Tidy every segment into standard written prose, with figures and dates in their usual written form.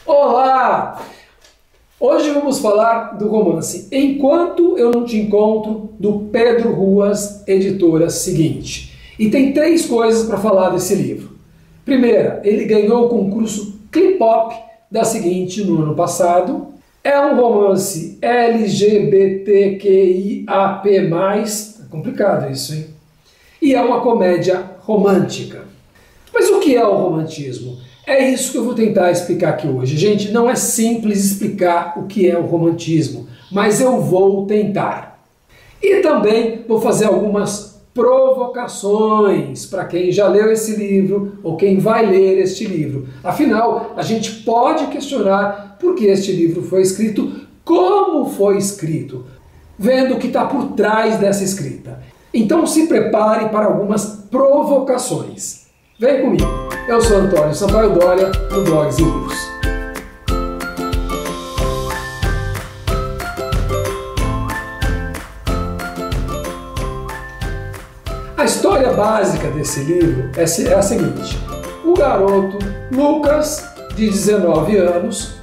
Olá! Hoje vamos falar do romance Enquanto Eu Não Te Encontro, do Pedro Ruas, editora Seguinte. E tem três coisas para falar desse livro. Primeira, ele ganhou o concurso Clipop da Seguinte no ano passado. É um romance LGBTQIAP+, é complicado isso, hein? E é uma comédia romântica. Mas o que é o romantismo? É isso que eu vou tentar explicar aqui hoje. Gente, não é simples explicar o que é o romantismo, mas eu vou tentar. E também vou fazer algumas provocações para quem já leu esse livro ou quem vai ler este livro. Afinal, a gente pode questionar por que este livro foi escrito, como foi escrito, vendo o que está por trás dessa escrita. Então se prepare para algumas provocações. Vem comigo! Eu sou Antônio Sampaio Dória, do Blogs e Livros. A história básica desse livro é a seguinte. O garoto Lucas, de 19 anos,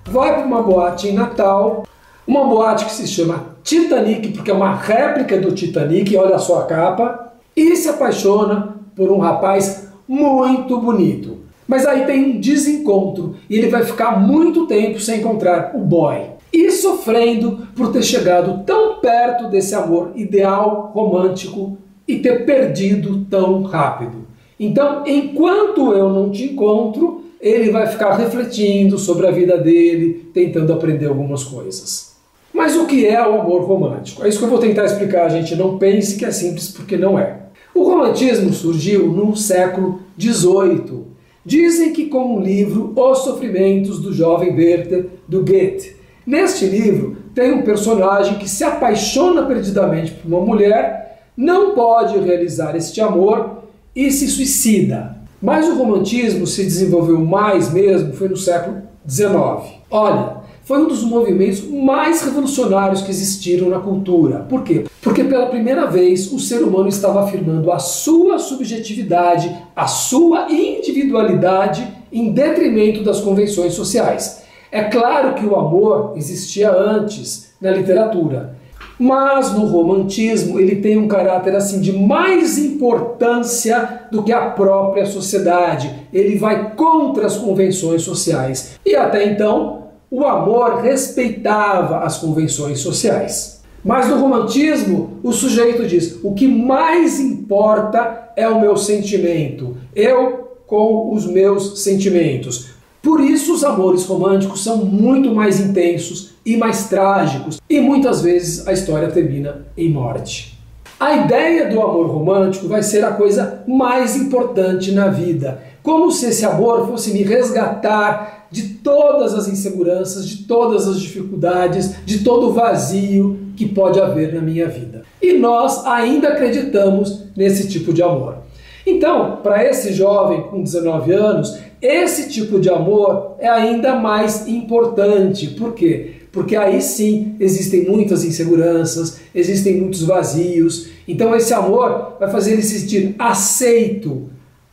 vai para uma boate em Natal, uma boate que se chama Titanic, porque é uma réplica do Titanic, olha só a capa, e se apaixona por um rapaz muito bonito. Mas aí tem um desencontro e ele vai ficar muito tempo sem encontrar o boy. E sofrendo por ter chegado tão perto desse amor ideal, romântico, e ter perdido tão rápido. Então, enquanto eu não te encontro, ele vai ficar refletindo sobre a vida dele, tentando aprender algumas coisas. Mas o que é o amor romântico? É isso que eu vou tentar explicar, gente. Não pense que é simples, porque não é. O romantismo surgiu no século XVIII. Dizem que com o livro Os Sofrimentos do Jovem Werther, do Goethe. Neste livro tem um personagem que se apaixona perdidamente por uma mulher, não pode realizar este amor e se suicida. Mas o romantismo se desenvolveu mais mesmo foi no século XIX. Olha, foi um dos movimentos mais revolucionários que existiram na cultura. Por quê? Porque pela primeira vez o ser humano estava afirmando a sua subjetividade, a sua individualidade em detrimento das convenções sociais. É claro que o amor existia antes na literatura, mas no romantismo ele tem um caráter assim de mais importância do que a própria sociedade. Ele vai contra as convenções sociais. E até então o amor respeitava as convenções sociais. Mas no romantismo o sujeito diz: o que mais importa é o meu sentimento, eu com os meus sentimentos. Por isso os amores românticos são muito mais intensos e mais trágicos, e muitas vezes a história termina em morte. A ideia do amor romântico vai ser a coisa mais importante na vida, como se esse amor fosse me resgatar de todas as inseguranças, de todas as dificuldades, de todo o vazio que pode haver na minha vida. E nós ainda acreditamos nesse tipo de amor. Então, para esse jovem com 19 anos, esse tipo de amor é ainda mais importante. Por quê? Porque aí sim existem muitas inseguranças, existem muitos vazios. Então esse amor vai fazer ele se sentir aceito,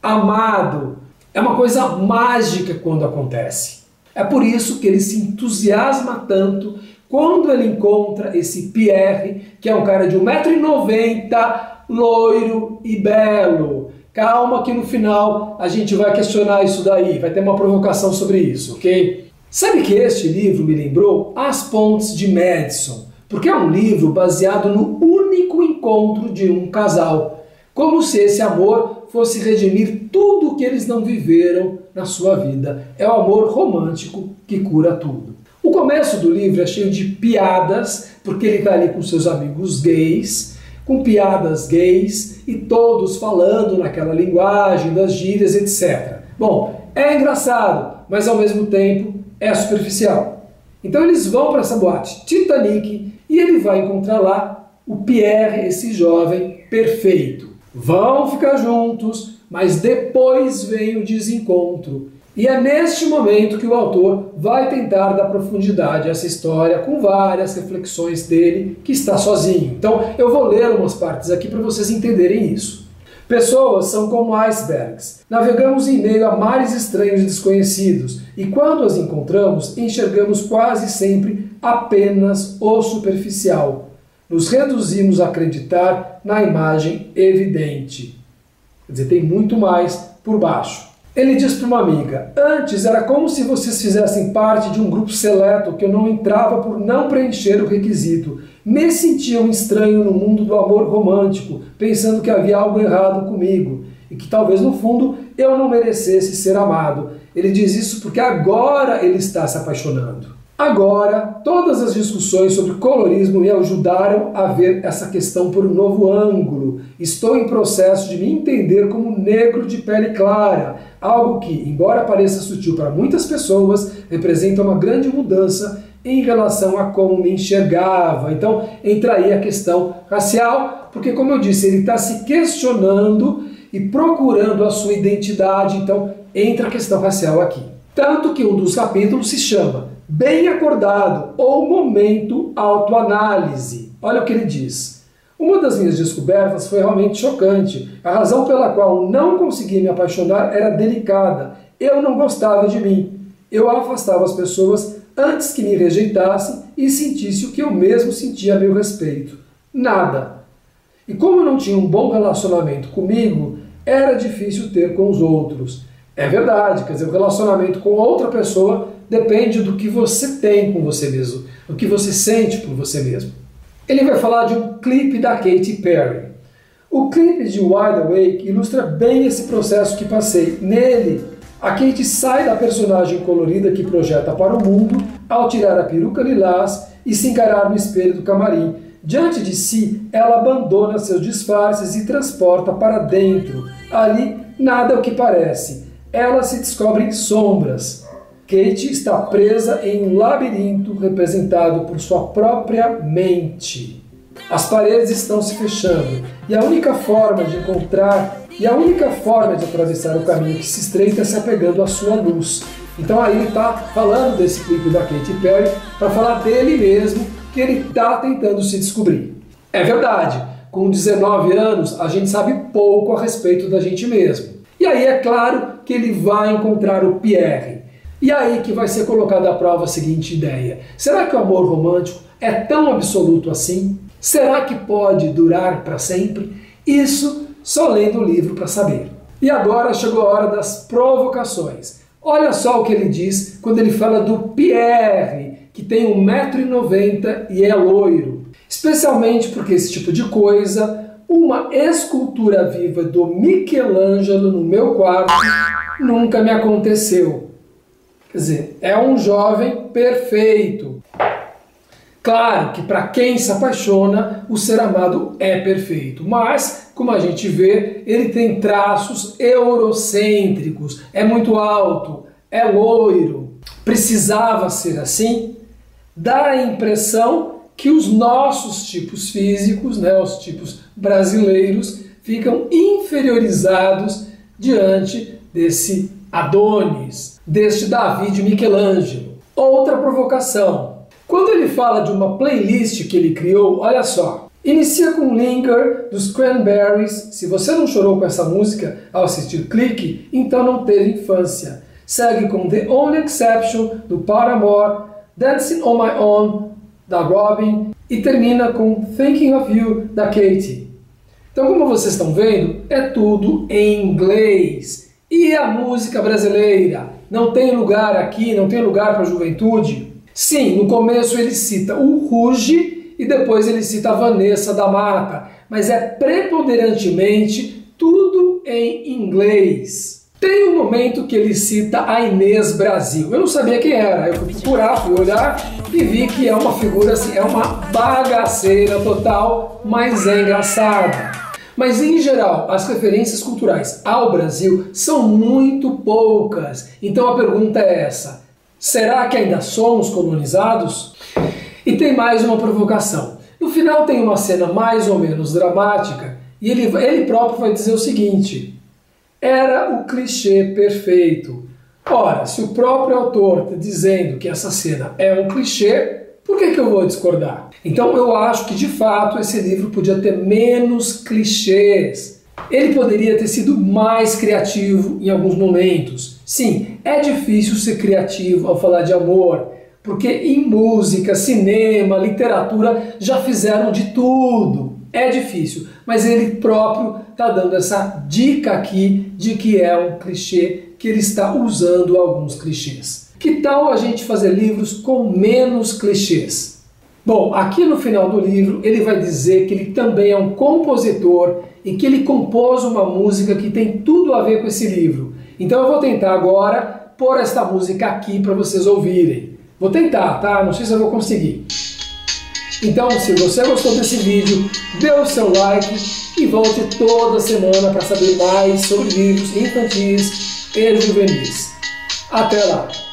amado. É uma coisa mágica quando acontece. É por isso que ele se entusiasma tanto quando ele encontra esse Pierre, que é um cara de 1,90 m, loiro e belo. Calma que no final a gente vai questionar isso daí, vai ter uma provocação sobre isso, ok? Sabe que este livro me lembrou As Pontes de Madison, porque é um livro baseado no único encontro de um casal, como se esse amor fosse redimir tudo o que eles não viveram na sua vida. É o amor romântico que cura tudo. O começo do livro é cheio de piadas, porque ele está ali com seus amigos gays, com piadas gays e todos falando naquela linguagem das gírias, etc. Bom, é engraçado, mas ao mesmo tempo é superficial. Então eles vão para essa boate Titanic e ele vai encontrar lá o Pierre, esse jovem perfeito. Vão ficar juntos, mas depois vem o desencontro. E é neste momento que o autor vai tentar dar profundidade a essa história com várias reflexões dele, que está sozinho. Então eu vou ler umas partes aqui para vocês entenderem isso. Pessoas são como icebergs. Navegamos em meio a mares estranhos e desconhecidos, e quando as encontramos, enxergamos quase sempre apenas o superficial. Nos reduzimos a acreditar na imagem evidente. Quer dizer, tem muito mais por baixo. Ele diz para uma amiga: antes era como se vocês fizessem parte de um grupo seleto que eu não entrava por não preencher o requisito. Me sentia um estranho no mundo do amor romântico, pensando que havia algo errado comigo e que talvez no fundo eu não merecesse ser amado. Ele diz isso porque agora ele está se apaixonando. Agora, todas as discussões sobre colorismo me ajudaram a ver essa questão por um novo ângulo. Estou em processo de me entender como negro de pele clara, algo que, embora pareça sutil para muitas pessoas, representa uma grande mudança em relação a como me enxergava. Então, entra aí a questão racial, porque, como eu disse, ele está se questionando e procurando a sua identidade, então entra a questão racial aqui. Tanto que um dos capítulos se chama Bem Acordado, ou Momento Autoanálise. Olha o que ele diz. Uma das minhas descobertas foi realmente chocante. A razão pela qual não conseguia me apaixonar era delicada. Eu não gostava de mim. Eu afastava as pessoas antes que me rejeitassem e sentisse o que eu mesmo sentia a meu respeito. Nada. E como eu não tinha um bom relacionamento comigo, era difícil ter com os outros. É verdade, quer dizer, o relacionamento com outra pessoa depende do que você tem com você mesmo, do que você sente por você mesmo. Ele vai falar de um clipe da Katy Perry. O clipe de Wide Awake ilustra bem esse processo que passei. Nele, a Katy sai da personagem colorida que projeta para o mundo ao tirar a peruca lilás e se encarar no espelho do camarim. Diante de si, ela abandona seus disfarces e transporta para dentro. Ali, nada é o que parece. Ela se descobre em sombras. Katy está presa em um labirinto representado por sua própria mente. As paredes estão se fechando e a única forma de atravessar o caminho que se estreita é se apegando à sua luz. Então aí ele está falando desse clipe da Katy Perry para falar dele mesmo, que ele está tentando se descobrir. É verdade, com 19 anos a gente sabe pouco a respeito da gente mesmo. E aí é claro que ele vai encontrar o Pierre. E aí que vai ser colocada à prova a seguinte ideia: será que o amor romântico é tão absoluto assim? Será que pode durar para sempre? Isso só lendo o livro para saber. E agora chegou a hora das provocações. Olha só o que ele diz quando ele fala do Pierre, que tem 1,90 m e é loiro. Especialmente porque esse tipo de coisa, uma escultura viva do Michelangelo no meu quarto, nunca me aconteceu. Quer dizer, é um jovem perfeito. Claro que para quem se apaixona, o ser amado é perfeito, mas, como a gente vê, ele tem traços eurocêntricos, é muito alto, é loiro. Precisava ser assim? Dá a impressão que os nossos tipos físicos, os tipos brasileiros, ficam inferiorizados diante desse Adonis, deste Davi de Michelangelo. Outra provocação. Quando ele fala de uma playlist que ele criou, olha só. Inicia com Linger, dos Cranberries. Se você não chorou com essa música ao assistir Clique, então não teve infância. Segue com The Only Exception, do Paramore, Dancing on My Own, da Robin, e termina com Thinking of You, da Katy. Então, como vocês estão vendo, é tudo em inglês. E a música brasileira? Não tem lugar aqui, não tem lugar para a juventude? Sim, no começo ele cita o Ruge e depois ele cita a Vanessa da Mata, mas é preponderantemente tudo em inglês. Tem um momento que ele cita a Inês Brasil. Eu não sabia quem era, eu fui procurar, fui olhar e vi que é uma figura assim, é uma bagaceira total, mas é engraçada. Mas em geral, as referências culturais ao Brasil são muito poucas. Então a pergunta é essa: será que ainda somos colonizados? E tem mais uma provocação. No final tem uma cena mais ou menos dramática e ele próprio vai dizer o seguinte: era o clichê perfeito. Ora, se o próprio autor está dizendo que essa cena é um clichê, por que eu vou discordar? Então eu acho que de fato esse livro podia ter menos clichês. Ele poderia ter sido mais criativo em alguns momentos. Sim, é difícil ser criativo ao falar de amor, porque em música, cinema, literatura já fizeram de tudo. É difícil, mas ele próprio está dando essa dica aqui de que é um clichê, que ele está usando alguns clichês. Que tal a gente fazer livros com menos clichês? Bom, aqui no final do livro ele vai dizer que ele também é um compositor e que ele compôs uma música que tem tudo a ver com esse livro. Então eu vou tentar agora pôr esta música aqui para vocês ouvirem. Vou tentar, tá? Não sei se eu vou conseguir. Então, se você gostou desse vídeo, dê o seu like e volte toda semana para saber mais sobre livros infantis e juvenis. Até lá!